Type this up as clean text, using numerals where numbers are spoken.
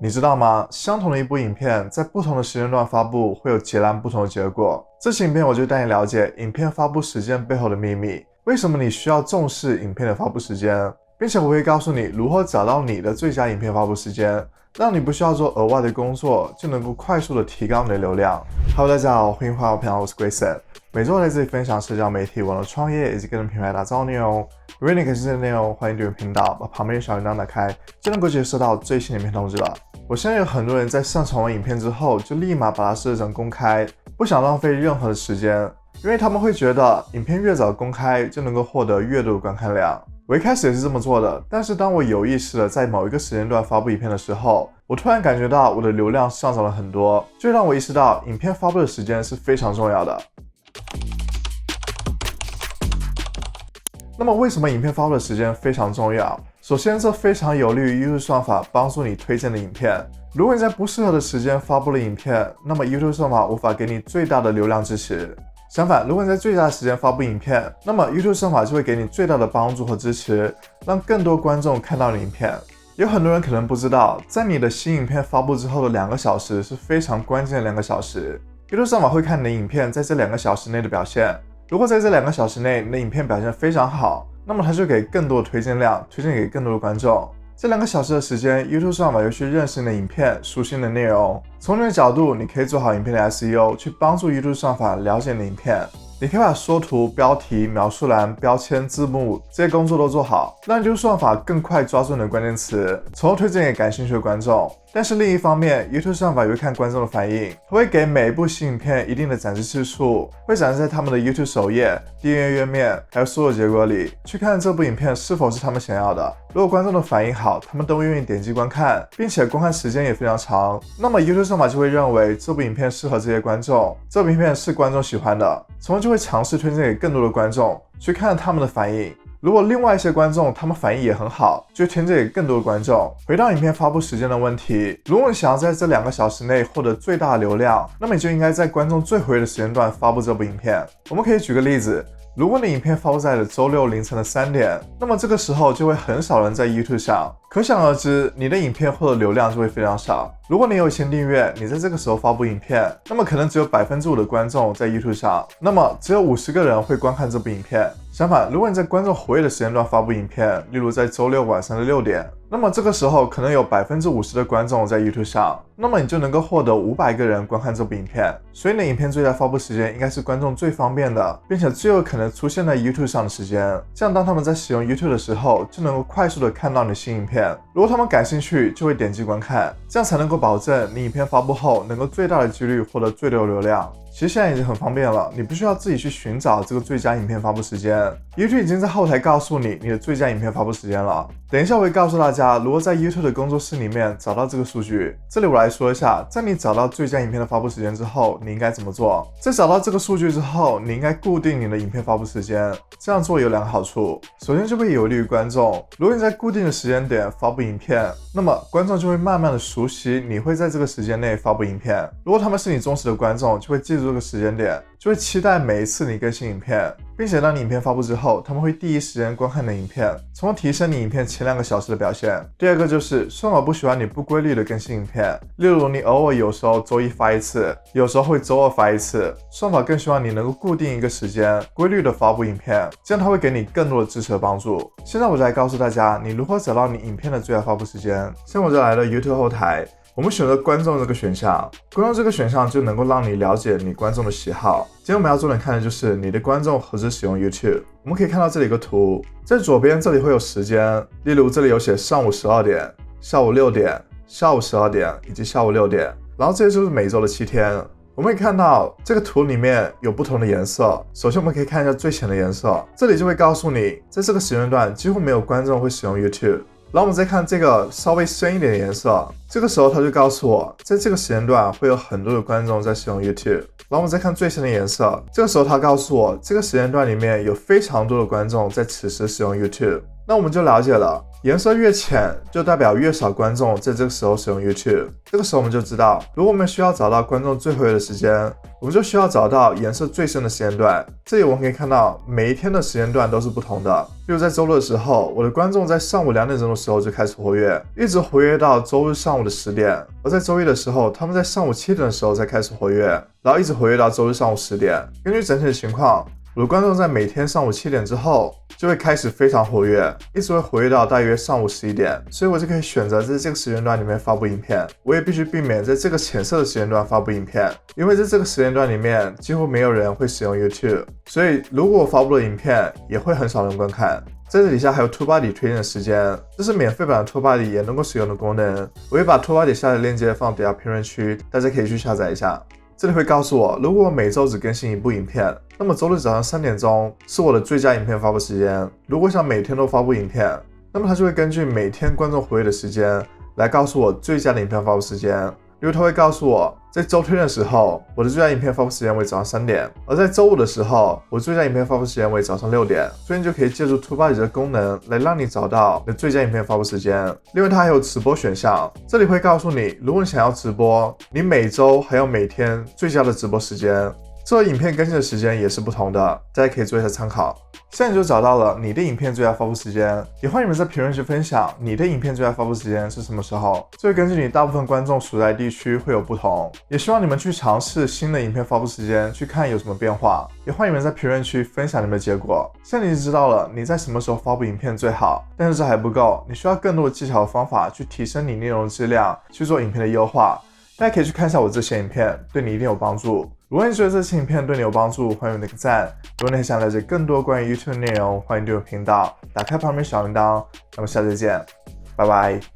你知道吗？相同的一部影片，在不同的时间段发布，会有截然不同的结果。这期影片我就带你了解影片发布时间背后的秘密，为什么你需要重视影片的发布时间，并且我会告诉你如何找到你的最佳影片发布时间，让你不需要做额外的工作，就能够快速的提高你的流量。Hello， 大家好，欢迎回到我频道，我是 Grayson。每周在这里分享社交媒体、网络创业以及个人品牌打造内容。如果你喜欢这些内容，欢迎订阅频道，把旁边的小铃铛打开，就能够接收到最新的影片通知了。我相信有很多人在上传完影片之后，就立马把它设成公开，不想浪费任何的时间，因为他们会觉得影片越早公开，就能够获得越多的观看量。我一开始也是这么做的，但是当我有意识的在某一个时间段发布影片的时候，我突然感觉到我的流量上涨了很多，就让我意识到影片发布的时间是非常重要的。那么为什么影片发布的时间非常重要？首先，这非常有利于 YouTube 算法帮助你推荐的影片。如果你在不适合的时间发布了影片，那么 YouTube 算法无法给你最大的流量支持。相反，如果你在最佳的时间发布影片，那么 YouTube 算法就会给你最大的帮助和支持，让更多观众看到你的影片。有很多人可能不知道，在你的新影片发布之后的2个小时是非常关键的2个小时。YouTube 算法会看你的影片在这2个小时内的表现。如果在这2个小时内你的影片表现非常好，那么它就给更多的推荐量，推荐给更多的观众。这2个小时的时间 ，YouTube 算法又去认识你的影片，熟悉你的内容。从你的角度，你可以做好影片的 SEO， 去帮助 YouTube 算法了解你的影片。你可以把缩图、标题、描述栏、标签、字幕这些工作都做好，让 YouTube 算法更快抓住你的关键词，从而推荐给感兴趣的观众。但是另一方面 ，YouTube 算法也会看观众的反应，它会给每一部新影片一定的展示次数，会展示在他们的 YouTube 首页、订阅页面还有所有结果里，去看这部影片是否是他们想要的。如果观众的反应好，他们都愿意点击观看，并且观看时间也非常长，那么 YouTube 算法就会认为这部影片适合这些观众，这部影片是观众喜欢的，从而就会尝试推荐给更多的观众，去看他们的反应。如果另外一些观众他们反应也很好，就推荐给更多的观众。回到影片发布时间的问题，如果你想要在这2个小时内获得最大的流量，那么你就应该在观众最活跃的时间段发布这部影片。我们可以举个例子，如果你影片发布在了周6凌晨的3点，那么这个时候就会很少人在 YouTube 上，可想而知，你的影片获得流量就会非常少。如果你有1000订阅，你在这个时候发布影片，那么可能只有 5% 的观众在 YouTube 上，那么只有50个人会观看这部影片。相反，如果你在观众活跃的时间段发布影片，例如在周6晚上的6点，那么这个时候可能有 50% 的观众在 YouTube 上，那么你就能够获得500个人观看这部影片。所以你的影片最佳发布时间应该是观众最方便的，并且最有可能出现在 YouTube 上的时间，这样当他们在使用 YouTube 的时候，就能够快速的看到你的新影片。如果他们感兴趣，就会点击观看，这样才能够保证你影片发布后能够最大的几率获得最多流量。其实现在已经很方便了，你不需要自己去寻找这个最佳影片发布时间， YouTube 已经在后台告诉你的最佳影片发布时间了。等一下我会告诉大家如何在 YouTube 的工作室里面找到这个数据。这里我来说一下，在你找到最佳影片的发布时间之后，你应该怎么做。在找到这个数据之后，你应该固定你的影片发布时间，这样做有2个好处。首先就会有利于观众，如果你在固定的时间点发布影片，那么观众就会慢慢的熟悉你会在这个时间内发布影片。如果他们是你忠实的观众，就会记住这个时间点，就会期待每一次你更新影片，并且当你影片发布之后，他们会第一时间观看你的影片，从而提升你影片前2个小时的表现。第二个就是算法不喜欢你不规律的更新影片，例如你偶尔有时候周1发一次，有时候会周2发一次，算法更希望你能够固定一个时间，规律的发布影片，这样它会给你更多的支持和帮助。现在我就来告诉大家你如何找到你影片的最佳发布时间。现在我就来了 YouTube 后台，我们选择观众这个选项，观众这个选项就能够让你了解你观众的喜好。今天我们要重点看的就是你的观众何时使用 YouTube。我们可以看到这里有个图，在左边这里会有时间，例如这里有写上午12点、下午6点、下午12点以及下午6点，然后这就是每周的7天。我们可以看到这个图里面有不同的颜色，首先我们可以看一下最浅的颜色，这里就会告诉你在这个时间段几乎没有观众会使用 YouTube。然后我们再看这个稍微深一点的颜色，这个时候它就告诉我，在这个时间段会有很多的观众在使用 YouTube。然后我们再看最深的颜色，这个时候它告诉我，这个时间段里面有非常多的观众在此时使用 YouTube。那我们就了解了，颜色越浅就代表越少观众在这个时候使用 YouTube。这个时候我们就知道，如果我们需要找到观众最活跃的时间，我们就需要找到颜色最深的时间段。这里我们可以看到，每一天的时间段都是不同的。比如在周日的时候，我的观众在上午2点钟的时候就开始活跃，一直活跃到周日上午的10点；而在周一的时候，他们在上午7点的时候才开始活跃，然后一直活跃到周日上午10点。根据整体的情况，我的观众在每天上午7点之后就会开始非常活跃，一直会活跃到大约上午11点，所以我就可以选择在这个时间段里面发布影片。我也必须避免在这个浅色的时间段发布影片，因为在这个时间段里面几乎没有人会使用 YouTube， 所以如果我发布的影片也会很少人观看。在这底下还有 TubeBuddy 推荐的时间，这是免费版的 TubeBuddy 也能够使用的功能，我会把 TubeBuddy 下载链接放底下评论区，大家可以去下载一下。这里会告诉我，如果我每周只更新一部影片，那么周日早上3点钟是我的最佳影片发布时间。如果想每天都发布影片，那么它就会根据每天观众活跃的时间来告诉我最佳的影片发布时间。例如它会告诉我，在周天的时候，我的最佳影片发布时间为早上3点，而在周五的时候，我最佳影片发布时间为早上6点。所以你就可以借助 TubeBuddy 的功能来让你找到你的最佳影片发布时间。另外它还有直播选项，这里会告诉你，如果你想要直播，你每周还有每天最佳的直播时间。这影片更新的时间也是不同的，大家可以做一下参考。现在你就找到了你的影片最佳发布时间，也欢迎你们在评论区分享你的影片最佳发布时间是什么时候，这会根据你大部分观众所在地区会有不同。也希望你们去尝试新的影片发布时间，去看有什么变化。也欢迎你们在评论区分享你们的结果。现在你就知道了你在什么时候发布影片最好，但是这还不够，你需要更多的技巧和方法去提升你内容质量，去做影片的优化。大家可以去看一下我这些影片，对你一定有帮助。如果你觉得这期影片对你有帮助，欢迎点个赞。如果你想了解更多关于 YouTube 的内容，欢迎订阅频道，打开旁边小铃铛。那么下次再见，拜拜。